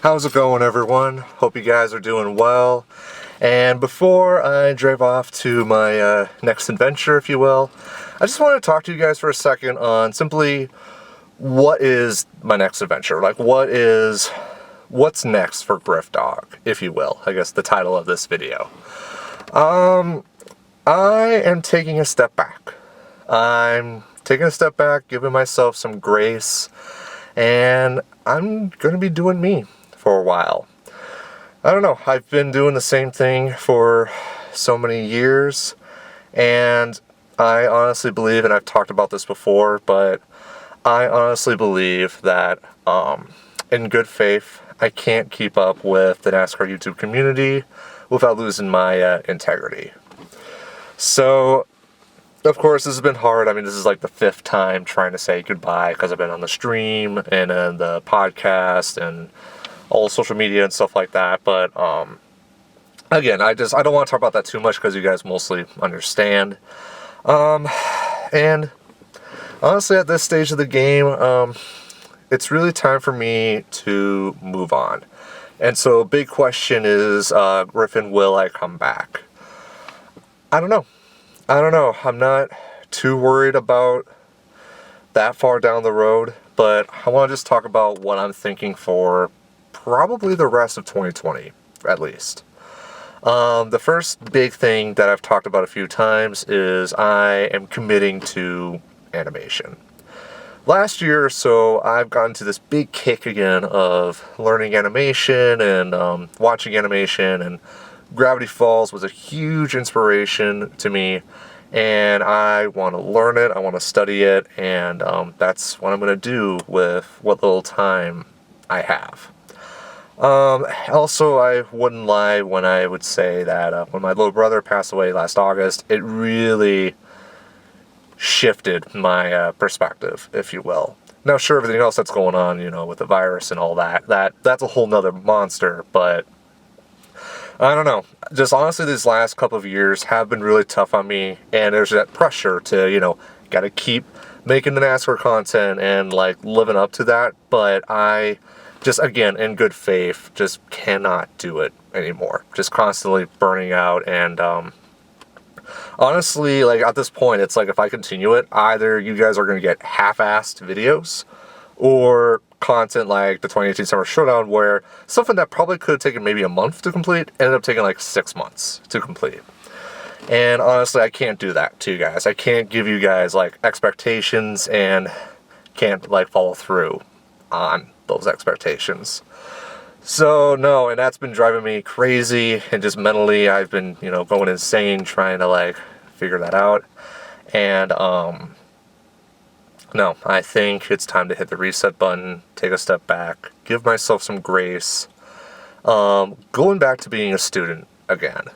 How's it going, everyone? Hope you guys are doing well. And before I drive off to my next adventure, if you will, I just want to talk to you guys for a second on simply what is my next adventure. Like, what's next for Griffdawg, if you will. I guess the title of this video. I am taking a step back. I'm taking a step back, giving myself some grace, and I'm going to be doing me for a while. I don't know, I've been doing the same thing for so many years, and I honestly believe, and I've talked about this before, but I honestly believe that in good faith, I can't keep up with the NASCAR YouTube community without losing my integrity. So, of course, this has been hard. I mean, this is like the 5th time trying to say goodbye because I've been on the stream and the podcast and all social media and stuff like that. But again, I don't want to talk about that too much because you guys mostly understand. And honestly, at this stage of the game, it's really time for me to move on. And so, big question is, Griffin, will I come back? I don't know. I'm not too worried about that far down the road, but I want to just talk about what I'm thinking for probably the rest of 2020, at least. The first big thing that I've talked about a few times is I am committing to animation. Last year or so, I've gotten to this big kick again of learning animation and watching animation, and Gravity Falls was a huge inspiration to me, and I want to learn it, I want to study it, and that's what I'm going to do with what little time I have. Also, I wouldn't lie when I would say that when my little brother passed away last August, it really shifted my perspective, if you will. Now, sure, everything else that's going on, with the virus and all that's a whole nother monster, but I don't know. Just honestly, these last couple of years have been really tough on me, and there's that pressure to, gotta keep making the NASCAR content and, living up to that, but I just, again, in good faith, just cannot do it anymore. Just constantly burning out, and, honestly, at this point, it's if I continue it, either you guys are going to get half-assed videos, or content like the 2018 Summer Showdown, where something that probably could have taken maybe a month to complete ended up taking 6 months to complete. And honestly, I can't do that to you guys. I can't give you guys expectations and can't follow through on those expectations. So no, and that's been driving me crazy, and just mentally I've been going insane trying to figure that out. And no, I think it's time to hit the reset button, take a step back, give myself some grace. Going back to being a student again.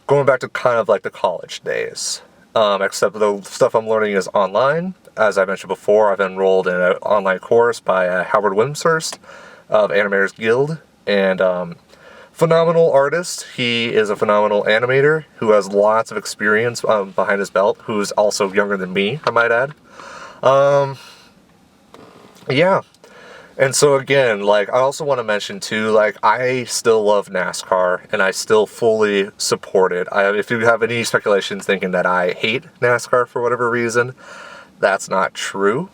Going back to kind of the college days. Except the stuff I'm learning is online. As I mentioned before, I've enrolled in an online course by Howard Wimshurst of Animators Guild. And phenomenal artist. He is a phenomenal animator who has lots of experience behind his belt, who's also younger than me, I might add. Yeah. And so again, I also want to mention too, I still love NASCAR, and I still fully support it. If you have any speculations thinking that I hate NASCAR for whatever reason, that's not true.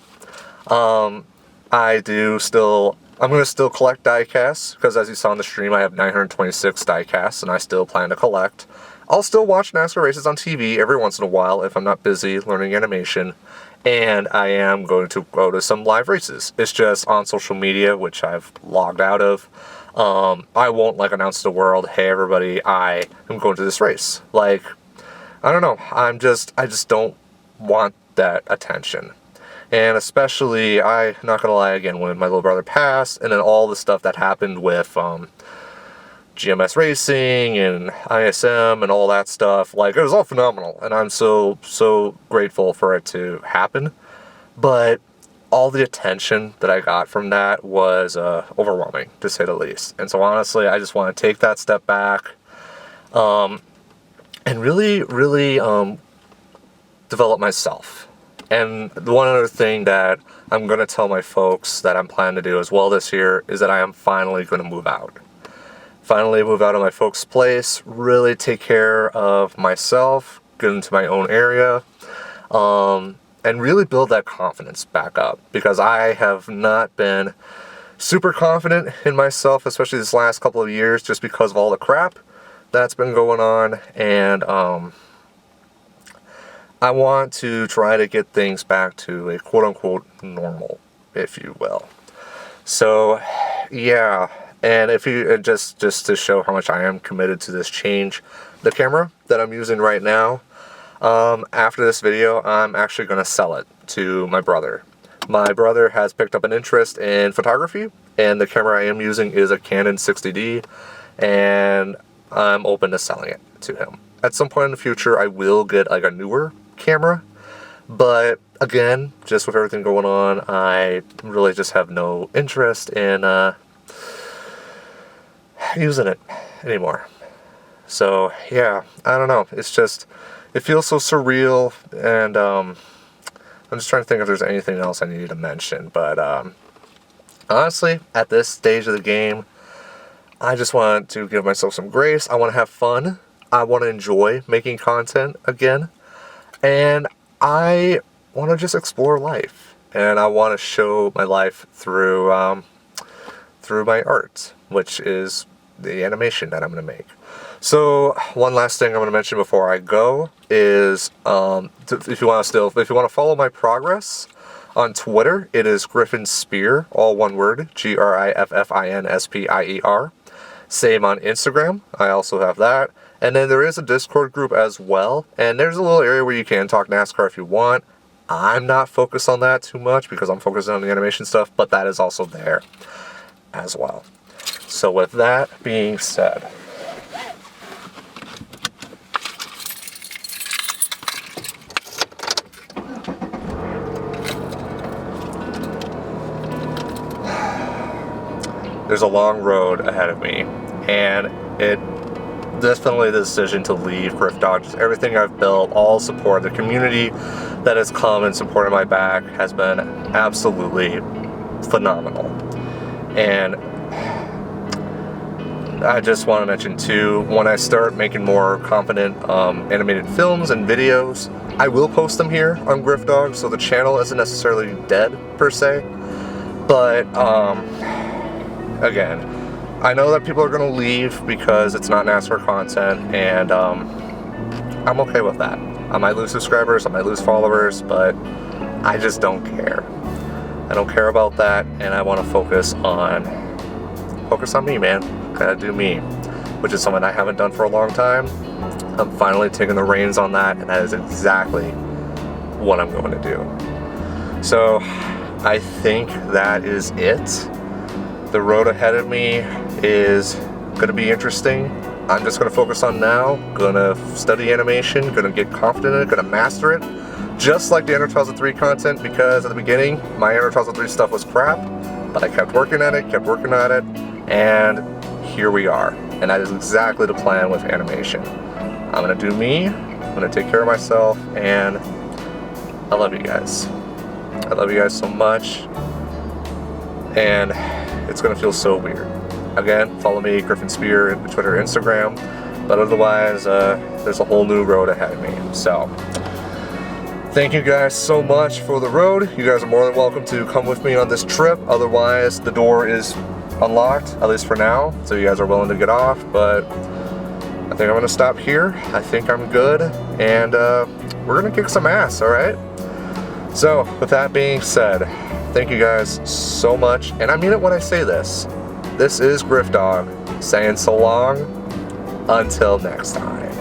I'm going to still collect diecasts, because as you saw on the stream, I have 926 diecasts, and I still plan to collect. I'll still watch NASCAR races on TV every once in a while if I'm not busy learning animation. And I am going to go to some live races. It's just on social media, which I've logged out of. I won't announce to the world, hey everybody, I am going to this race. I don't know. I just don't want that attention. And especially, I'm not gonna lie again, when my little brother passed, and then all the stuff that happened with GMS Racing and ISM and all that stuff, it was all phenomenal, and I'm so grateful for it to happen, but all the attention that I got from that was overwhelming, to say the least. And so honestly, I just want to take that step back, and really develop myself. And the one other thing that I'm going to tell my folks that I'm planning to do as well this year is that I am finally going to move out. Finally move out of my folks' place, really take care of myself, get into my own area, and really build that confidence back up, because I have not been super confident in myself, especially this last couple of years, just because of all the crap that's been going on. And I want to try to get things back to a quote-unquote normal, if you will. So yeah, and if you just to show how much I am committed to this change, the camera that I'm using right now, after this video, I'm actually going to sell it to my brother. My brother has picked up an interest in photography, and the camera I am using is a Canon 60D, and I'm open to selling it to him. At some point in the future, I will get like a newer camera, but again, just with everything going on, I really just have no interest in using it anymore. So yeah, I don't know, it's just, it feels so surreal, and I'm just trying to think if there's anything else I needed to mention, but honestly, at this stage of the game, I just want to give myself some grace. I want to have fun. I want to enjoy making content again, and I want to just explore life, and I want to show my life through my art, which is the animation that I'm going to make. So one last thing I'm going to mention before I go is, if you want to follow my progress on Twitter, it is Griffin_Spear, all one word, GRIFFINSPIER. Same on Instagram, I also have that. And then there is a Discord group as well, and there's a little area where you can talk NASCAR if you want. I'm not focused on that too much because I'm focused on the animation stuff, but that is also there as well. So with that being said, there's a long road ahead of me, and it definitely the decision to leave Griffdawg, just everything I've built, all support, the community that has come and supported my back has been absolutely phenomenal. And I just want to mention too, when I start making more confident animated films and videos, I will post them here on Griffdawg, so the channel isn't necessarily dead per se, but again, I know that people are going to leave because it's not NASCAR content, and I'm okay with that. I might lose subscribers, I might lose followers, but I just don't care. I don't care about that, and I want to focus on me, man. Gotta do me, which is something I haven't done for a long time. I'm finally taking the reins on that, and that is exactly what I'm going to do. So I think that is it. The road ahead of me is going to be interesting. I'm just going to focus on now, going to study animation, going to get confident in it, going to master it, just like the Enter 2003 content, because at the beginning, my Enter 2003 stuff was crap, but I kept working at it, and here we are. And that is exactly the plan with animation. I'm going to do me, I'm going to take care of myself, and I love you guys. I love you guys so much, and it's going to feel so weird. Again, follow me, Griffin_Spear, Twitter, Instagram, but otherwise, there's a whole new road ahead of me. So, thank you guys so much for the road. You guys are more than welcome to come with me on this trip. Otherwise, the door is unlocked, at least for now, so you guys are willing to get off, but I think I'm going to stop here. I think I'm good, and we're going to kick some ass, alright? So, with that being said, thank you guys so much, and I mean it when I say this. This is Griffdawg saying so long, until next time.